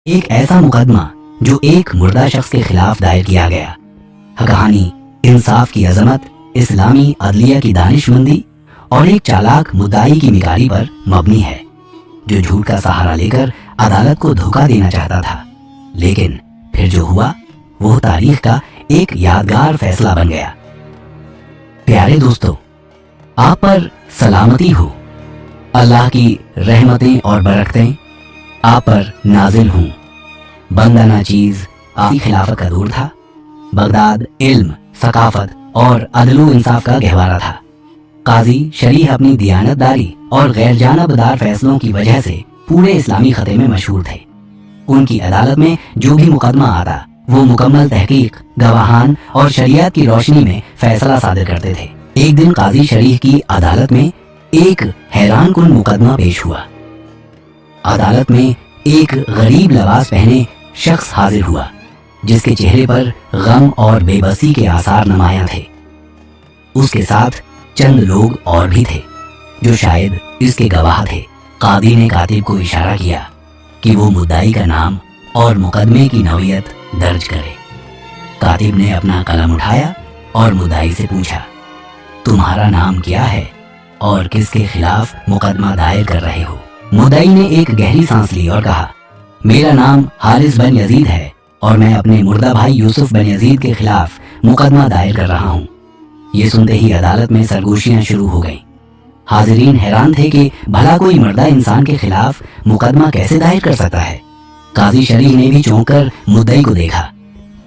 ایک ایسا مقدمہ جو ایک مردہ شخص کے خلاف دائر کیا گیا۔ کہانی انصاف کی عظمت، اسلامی عدلیہ کی دانش مندی اور ایک چالاک مدعی کی مکاری پر مبنی ہے جو جھوٹ کا سہارا لے کر عدالت کو دھوکہ دینا چاہتا تھا، لیکن پھر جو ہوا وہ تاریخ کا ایک یادگار فیصلہ بن گیا۔ پیارے دوستو، آپ پر سلامتی ہو، اللہ کی رحمتیں اور برکتیں آپ پر نازل ہوں۔ بندہ ناچیز آخری خلافت کا دور تھا۔ بغداد علم، ثقافت اور عدل و انصاف کا گہوارہ تھا۔ قاضی شریح اپنی دیانت داری اور غیر جانبدار فیصلوں کی وجہ سے پورے اسلامی خطے میں مشہور تھے۔ ان کی عدالت میں جو بھی مقدمہ آتا وہ مکمل تحقیق، گواہان اور شریعت کی روشنی میں فیصلہ صادر کرتے تھے۔ ایک دن قاضی شریح کی عدالت میں ایک حیران کن مقدمہ پیش ہوا۔ عدالت میں ایک غریب لباس پہنے شخص حاضر ہوا جس کے چہرے پر غم اور بے بسی کے آثار نمایاں تھے۔ اس کے ساتھ چند لوگ اور بھی تھے جو شاید اس کے گواہ تھے۔ قاضی نے کاتب کو اشارہ کیا کہ وہ مدعی کا نام اور مقدمے کی نوعیت درج کرے۔ کاتب نے اپنا قلم اٹھایا اور مدعی سے پوچھا، تمہارا نام کیا ہے اور کس کے خلاف مقدمہ دائر کر رہے ہو؟ مدعی نے ایک گہری سانس لی اور کہا، میرا نام حارث بن یزید ہے اور میں اپنے مردہ بھائی یوسف بن یزید کے خلاف مقدمہ دائر کر رہا ہوں۔ یہ سنتے ہی عدالت میں سرگوشیاں شروع ہو گئیں۔ حاضرین حیران تھے کہ بھلا کوئی مردہ انسان کے خلاف مقدمہ کیسے دائر کر سکتا ہے۔ قاضی شریح نے بھی چونک کر مدعی کو دیکھا،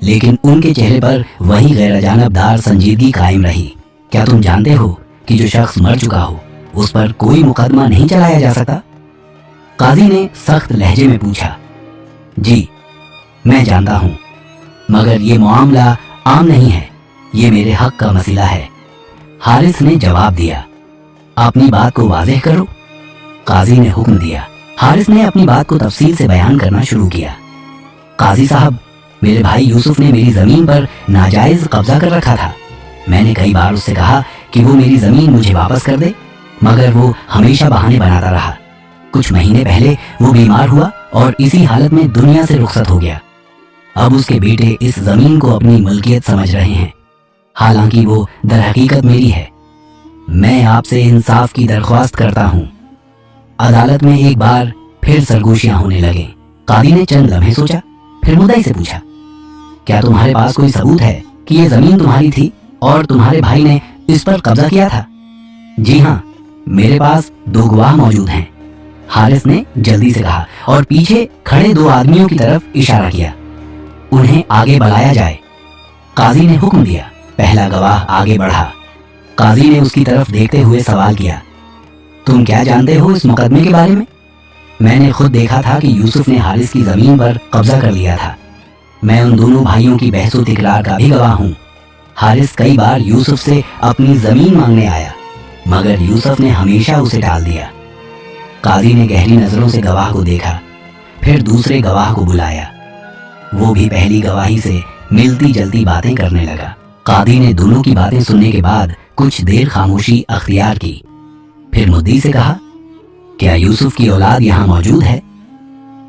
لیکن ان کے چہرے پر وہی غیر جانبدار سنجیدگی قائم رہی۔ کیا تم جانتے ہو کہ جو شخص مر چکا ہو اس پر کوئی مقدمہ نہیں چلایا جا سکتا؟ قاضی نے سخت لہجے میں پوچھا۔ جی میں جانتا ہوں، مگر یہ معاملہ عام نہیں ہے، یہ میرے حق کا مسئلہ ہے۔ حارث نے جواب دیا، اپنی بات کو واضح کرو۔ قاضی نے حکم دیا۔ حارث نے اپنی بات کو تفصیل سے بیان کرنا شروع کیا۔ قاضی صاحب، میرے بھائی یوسف نے میری زمین پر ناجائز قبضہ کر رکھا تھا۔ میں نے کئی بار اس سے کہا کہ وہ میری زمین مجھے واپس کر دے، مگر وہ ہمیشہ بہانے بناتا رہا۔ کچھ مہینے پہلے وہ بیمار ہوا اور اسی حالت میں دنیا سے رخصت ہو گیا۔ اب اس کے بیٹے اس زمین کو اپنی ملکیت سمجھ رہے ہیں، حالانکہ وہ در حقیقت میری ہے۔ میں آپ سے انصاف کی درخواست کرتا ہوں۔ عدالت میں ایک بار پھر سرگوشیاں ہونے لگیں۔ قاضی نے چند لمحے سوچا، پھر مدعی سے پوچھا، کیا تمہارے پاس کوئی ثبوت ہے کہ یہ زمین تمہاری تھی اور تمہارے بھائی نے اس پر قبضہ کیا تھا؟ جی ہاں، میرے پاس 2 گواہ موجود ہیں، حارث نے جلدی سے کہا اور پیچھے کھڑے 2 آدمیوں کی طرف اشارہ کیا۔ انہیں آگے بلایا جائے۔ قاضی نے حکم دیا۔ پہلا گواہ آگے بڑھا۔ قاضی نے اس کی طرف دیکھتے ہوئے سوال کیا، تم کیا جانتے ہو اس مقدمے کے بارے میں؟ میں نے خود دیکھا تھا کہ یوسف نے حارث کی زمین پر قبضہ کر لیا تھا۔ میں ان دونوں بھائیوں کی بحث و تکرار کا بھی گواہ ہوں۔ حارث کئی بار یوسف سے اپنی زمین مانگنے آیا، مگر یوسف نے ہمیشہ اسے ٹال دیا۔ قاضی نے گہری نظروں سے گواہ کو دیکھا، پھر دوسرے گواہ کو بلایا۔ وہ بھی پہلی گواہی سے ملتی جلتی باتیں کرنے لگا۔ قاضی نے دونوں کی باتیں سننے کے بعد کچھ دیر خاموشی اختیار کی، پھر مدعی سے کہا، کیا یوسف کی اولاد یہاں موجود ہے؟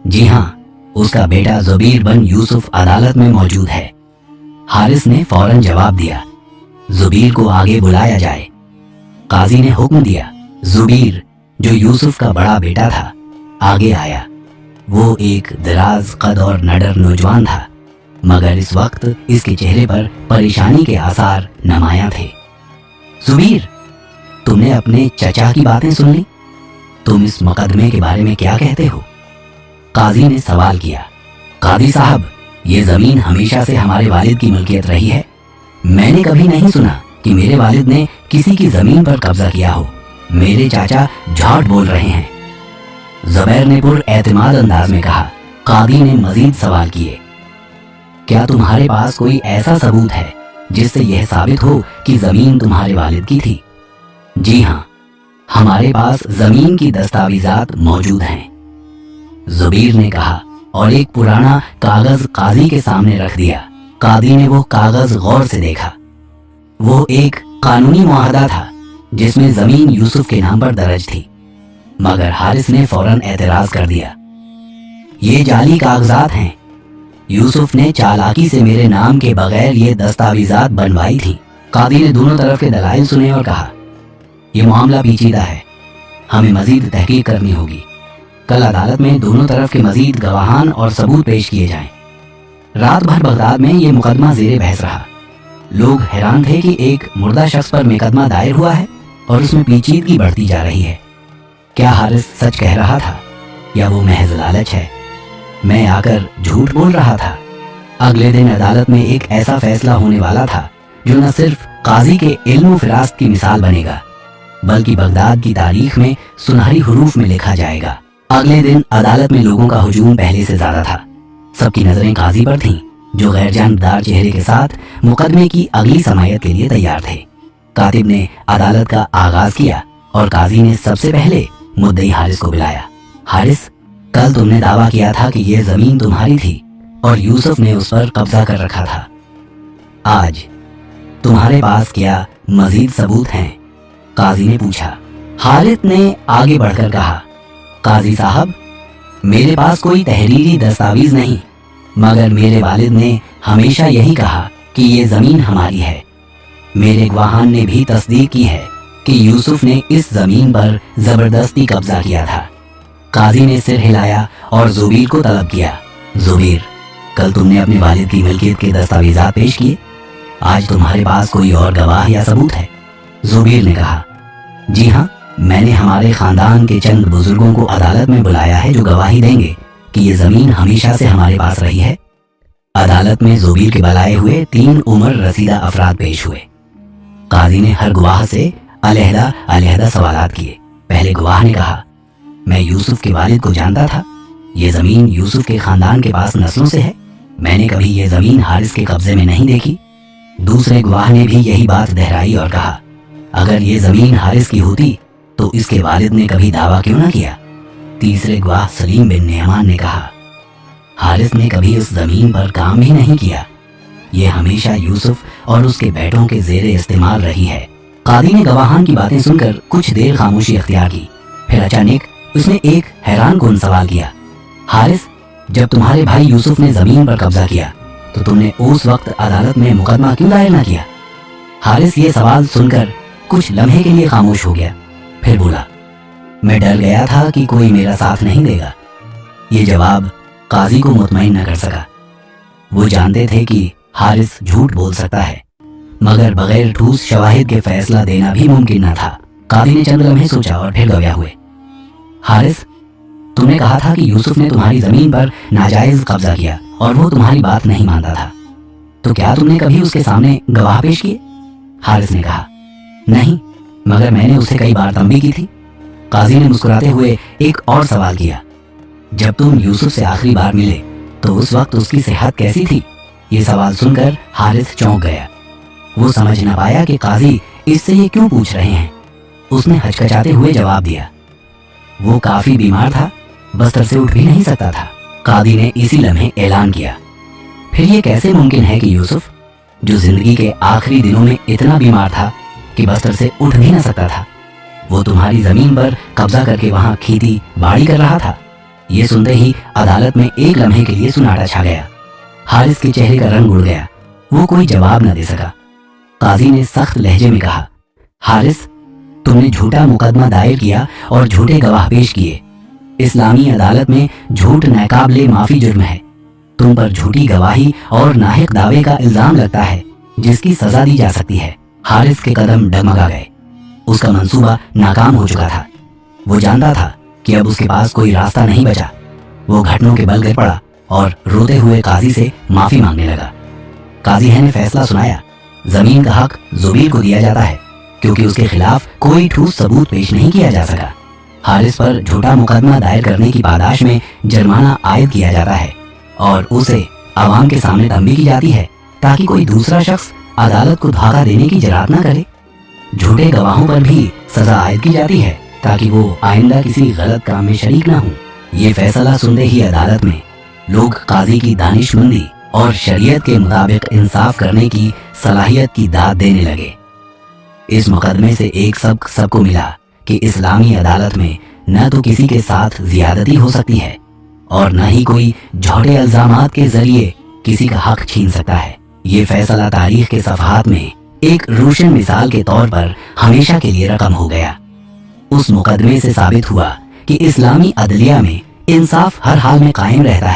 جی ہاں، اس کا بیٹا زبیر بن یوسف عدالت میں موجود ہے۔ حارث نے فوراً جواب دیا، زبیر کو آگے بلایا جائے۔ قاضی نے حکم دیا۔ زبیر، جو یوسف کا بڑا بیٹا تھا، آگے آیا۔ وہ ایک دراز قد اور نڈر نوجوان تھا، مگر اس وقت اس کے چہرے پر پریشانی کے آثار نمایاں تھے۔ زبیر، تم نے اپنے چچا کی باتیں سن لی؟ تم اس مقدمے کے بارے میں کیا کہتے ہو؟ قاضی نے سوال کیا۔ قاضی صاحب، یہ زمین ہمیشہ سے ہمارے والد کی ملکیت رہی ہے۔ میں نے کبھی نہیں سنا کہ میرے والد نے کسی کی زمین پر قبضہ کیا ہو۔ میرے چاچا جھوٹ بول رہے ہیں، زبیر نے پر اعتماد انداز میں کہا۔ قاضی نے مزید سوال کیے، کیا تمہارے پاس کوئی ایسا ثبوت ہے جس سے یہ ثابت ہو کہ زمین تمہارے والد کی تھی؟ جی ہاں، ہمارے پاس زمین کی دستاویزات موجود ہیں، زبیر نے کہا اور ایک پرانا کاغذ قاضی کے سامنے رکھ دیا۔ قاضی نے وہ کاغذ غور سے دیکھا۔ وہ ایک قانونی معاہدہ تھا جس میں زمین یوسف کے نام پر درج تھی، مگر حارث نے فوراً اعتراض کر دیا۔ ये जाली कागजात हैं। यूसुफ ने चालाकी से मेरे नाम के बगैर ये दस्तावेजात बनवाई थी। कादी ने दोनों तरफ के दलाइल सुने और कहा, यह मामला पेचीदा है, हमें मजीद तहकीक करनी होगी। कल अदालत में दोनों तरफ के मजीद गवाहान और सबूत पेश किए जाएं। रात भर बगदाद में ये मुकदमा जेरे बहस रहा। लोग हैरान थे कि एक मुर्दा शख्स पर मुकदमा दायर हुआ है और उसमें पेचीदगी बढ़ती जा रही है। क्या हारिस सच कह रहा था या वो महज लालच है? मैं आकर झूठ बोल रहा था। अगले दिन अदालत में एक ऐसा फैसला होने वाला था जो न सिर्फ काजी के इल्म फिरासत की मिसाल बनेगा बल्कि बगदाद की तारीख में सुनहरी हुरूफ में लिखा जाएगा। अगले दिन अदालत में लोगों का हुजूम पहले से ज्यादा था। सबकी नजरें काजी पर थीं, जो गैर जानबदार चेहरे के साथ मुकदमे की अगली समायत के लिए तैयार थे। कातिब ने अदालत का आगाज किया और काजी ने सबसे पहले मुद्दई हारिस को बुलाया। हारिस, कल तुमने दावा किया था कि यह जमीन तुम्हारी थी और यूसुफ ने उस पर कब्जा कर रखा था। आज तुम्हारे पास क्या मजीद सबूत हैं? काजी ने पूछा। हारिस ने आगे बढ़कर कहा, काजी साहब, मेरे पास कोई तहरीरी दस्तावेज नहीं, मगर मेरे वालिद ने हमेशा यही कहा कि ये जमीन हमारी है। मेरे गवाहान ने भी तस्दीक की है कि यूसुफ ने इस जमीन पर जबरदस्ती कब्जा किया था। काजी ने सिर हिलाया और जुबीर को तलब किया। जुबीर, कल तुमने अपने वालिद की मिल्कियत के दस्तावेजात पेश किए, आज तुम्हारे पास कोई और गवाह या सबूत है? जुबीर ने कहा, जी हाँ, मैंने हमारे खानदान के चंद बुजुर्गों को अदालत में बुलाया है जो गवाही देंगे कि ये जमीन हमेशा से हमारे पास रही है। अदालत में जुबीर के बुलाए हुए 3 उम्र रसीदा अफराद पेश हुए। काजी ने हर गवाह से अलहदा अलहदा सवालात किए। पहले गवाह ने कहा, मैं यूसुफ के वालिद को जानता था। ये जमीन यूसुफ के खानदान के पास नस्लों से है। मैंने कभी ये जमीन हारिस के कब्जे में नहीं देखी। दूसरे गवाह ने भी यही बात दोहराई और कहा, अगर ये जमीन हारिस की होती तो इसके वालिद ने कभी दावा क्यों ना किया? तीसरे गवाह सलीम बिन नेमान ने कहा, हारिस ने कभी उस जमीन पर काम भी नहीं किया। ये हमेशा यूसुफ और उसके बेटों के जेरे इस्तेमाल रही है। कादी ने गवाहान की बातें सुनकर कुछ देर खामोशी अख्तियार की। फिर अचानक उसने एक हैरान कुन सवाल किया, हारिस, जब तुम्हारे भाई यूसुफ ने जमीन पर कब्जा किया तो तुमने उस वक्त अदालत में मुकदमा क्यों दायर न किया? हारिस ये सवाल सुनकर कुछ लम्हे के लिए खामोश हो गया। फिर बोला, मैं डर गया था कि कोई मेरा साथ नहीं देगा। ये जवाब काजी को मुतमईन न कर सका। वो जानते थे कि हारिस झूठ बोल सकता है, मगर बगैर ठोस शवाहिद के फैसला देना भी मुमकिन न था। कादी ने चंद लम्हे सोचा और फिर गवाह हुए, हारिस, तुमने कहा था कि यूसुफ ने तुम्हारी जमीन पर नाजायज कब्जा किया और वो तुम्हारी बात नहीं मानता था, तो क्या तुमने कभी उसके सामने गवाह पेश किए? हारिस ने कहा, नहीं, मगर मैंने उसे कई बार तंबीह की थी। काजी ने मुस्कुराते हुए एक और सवाल किया, जब तुम यूसुफ से आखिरी बार मिले तो उस वक्त उसकी सेहत कैसी थी? ये सवाल सुनकर हारिस चौंक गया। वो समझ न पाया कि काजी इससे ये क्यों पूछ रहे हैं। उसने हचकचाते हुए जवाब दिया, वो काफी बीमार था, बस्तर से उठ भी नहीं सकता था। कादी ने इसी लम्हे ऐलान किया, फिर ये कैसे मुमकिन है कि यूसुफ, जो जिंदगी के आखिरी दिनों में इतना बीमार था कि बस्तर से उठ भी न सकता था, वो तुम्हारी जमीन पर कब्जा करके वहां खेती बाड़ी कर रहा था? ये सुनते ही अदालत में एक लम्हे के लिए सुनाटा छा गया। हारिस के चेहरे का रंग उड़ गया। वो कोई जवाब न दे सका। काजी ने सख्त लहजे में कहा, हारिस, तुमने झूठा मुकदमा दायर किया और झूठे गवाह पेश किए। इस्लामी अदालत में झूठ नाकाबिले माफी जुर्म है। तुम पर झूठी गवाही और नाहिक दावे का इल्जाम लगता है जिसकी सजा दी जा सकती है। हारिस के कदम डगमगा गए। उसका मंसूबा नाकाम हो चुका था। वो जानता था कि अब उसके पास कोई रास्ता नहीं बचा। वो घुटनों के बल गिर पड़ा और रोते हुए काजी से माफी मांगने लगा। काजी है ने फैसला सुनाया, जमीन का हक जुबीर को दिया जाता है क्योंकि उसके खिलाफ कोई ठोस सबूत पेश नहीं किया जा सका। हारिस पर झूठा मुकदमा दायर करने की पादाश में जुर्माना आयद किया जाता है और उसे आवाम के सामने तंबीह की जाती है ताकि कोई दूसरा शख्स अदालत को धोखा देने की जरात न करे। झूठे गवाहों पर भी सजा आयद की जाती है ताकि वो आइंदा किसी गलत काम में शरीक न हो। ये फैसला सुनते ही अदालत में लोग काजी की दानिशमंदी और शरीयत के मुताबिक इंसाफ करने की सलाहियत की दाद देने लगे। इस मुकदमे से एक सबक सबको मिला कि इस्लामी अदालत में न तो किसी के साथ जियादती हो सकती है اور نہ ہی کوئی جھوٹے الزامات کے ذریعے کسی کا حق چھین سکتا ہے۔ یہ فیصلہ تاریخ کے صفحات میں ایک روشن مثال کے طور پر ہمیشہ کے لیے رقم ہو گیا۔ اس مقدمے سے ثابت ہوا کہ اسلامی عدلیہ میں انصاف ہر حال میں قائم رہتا ہے۔